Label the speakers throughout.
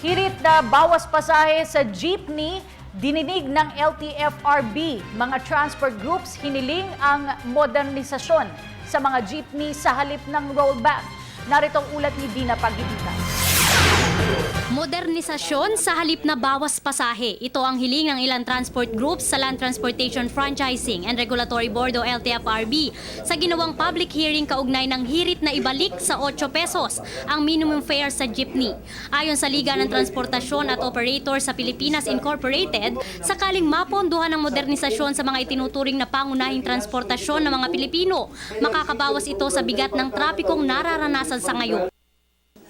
Speaker 1: Hirit na bawas pasahe sa jeepney, dininig ng LTFRB. Mga transport groups hiniling ang modernisasyon sa mga jeepney sa halip ng rollback. Narito ang ulat ni Dina Pagibitan.
Speaker 2: Modernisasyon sa halip na bawas pasahe. Ito ang hiling ng ilang transport groups sa Land Transportation Franchising and Regulatory Board o LTFRB sa ginawang public hearing kaugnay ng hirit na ibalik sa 8 pesos ang minimum fare sa jeepney. Ayon sa Liga ng Transportasyon at Operator sa Pilipinas Incorporated, sakaling mapondohan ng modernisasyon sa mga itinuturing na pangunahing transportasyon ng mga Pilipino, makakabawas ito sa bigat ng trapikong nararanasan sa ngayon.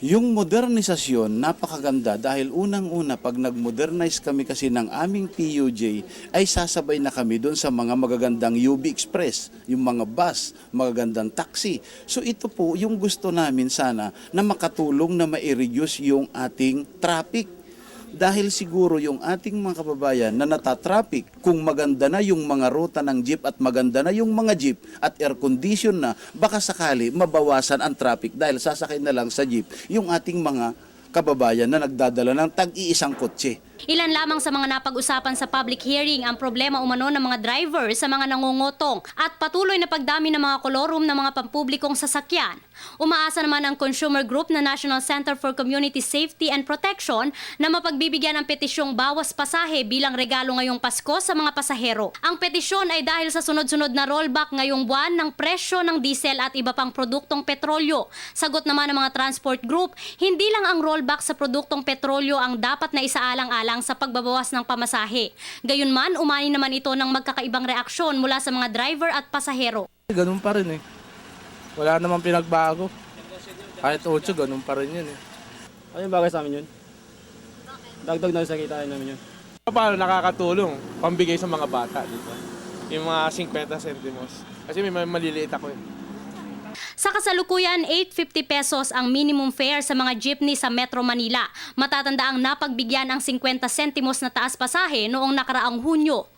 Speaker 3: Yung modernisasyon, napakaganda dahil unang-una pag nag-modernize kami kasi ng aming PUJ ay sasabay na kami doon sa mga magagandang UB Express, yung mga bus, magagandang taxi. So ito po yung gusto namin sana na makatulong na ma-reduce yung ating traffic. Dahil siguro yung ating mga kababayan na natatraffic, kung maganda na yung mga ruta ng jeep at maganda na yung mga jeep at air condition na, baka sakali mabawasan ang traffic dahil sasakay na lang sa jeep yung ating mga kababayan na nagdadala ng tag-iisang kotse.
Speaker 2: Ilan lamang sa mga napag-usapan sa public hearing ang problema umano ng mga driver sa mga nangungutong at patuloy na pagdami ng mga kolorum ng mga pampublikong sasakyan. Umaasa naman ang consumer group na National Center for Community Safety and Protection na mapagbibigyan ng petisyong bawas pasahe bilang regalo ngayong Pasko sa mga pasahero. Ang petisyon ay dahil sa sunod-sunod na rollback ngayong buwan ng presyo ng diesel at iba pang produktong petrolyo. Sagot naman ng mga transport group, hindi lang ang rollback sa produktong petrolyo ang dapat na isaalang-alang sa pagbabawas ng pamasahe. Gayunman, umani naman ito ng magkakaibang reaksyon mula sa mga driver at pasahero.
Speaker 4: Ganun pa rin eh. Wala namang pinagbago. Kahit 8, ganun pa rin yun eh.
Speaker 5: Ano yung bagay sa amin yun? Dagdag na sa kitain namin yun.
Speaker 6: Paano nakakatulong? Pambigay sa mga bata, di ba? Yung mga 50 centimos. Kasi may maliliit ako eh.
Speaker 2: Sa kasalukuyan, 850 pesos ang minimum fare sa mga jeepney sa Metro Manila. Matatanda ang napagbigyan ang 50 sentimos na taas pasahe noong nakaraang Hunyo.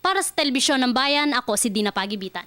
Speaker 2: Para sa Telebisyon ng Bayan, ako si Dina Pagibitan.